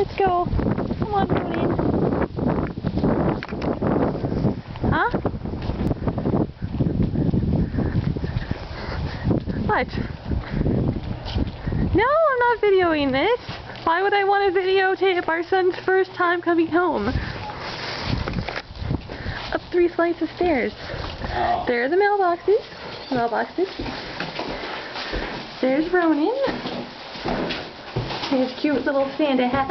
Let's go. Come on, Ronin. Huh? What? No, I'm not videoing this. Why would I want to videotape our son's first time coming home? Up 3 flights of stairs. Oh. There are the mailboxes. There's Ronin. His cute little Santa hat.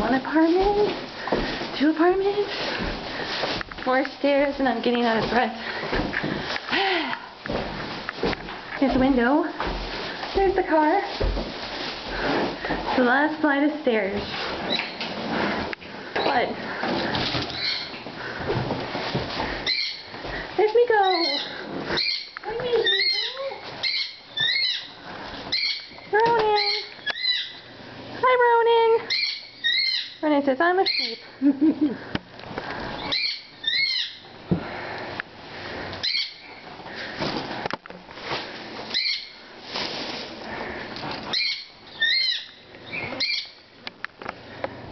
1 apartment. 2 apartments. More stairs, and I'm getting out of breath. Here's the window. There's the car. The last flight of stairs. What? There's Miko. Ronin. Hi, Ronin. Ronin says, I'm asleep.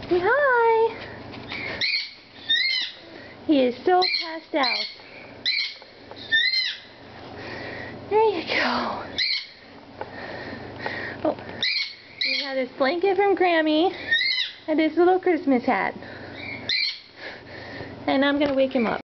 Say hi. He is so passed out. There you go. Oh, he had his blanket from Grammy and his little Christmas hat. And I'm gonna wake him up.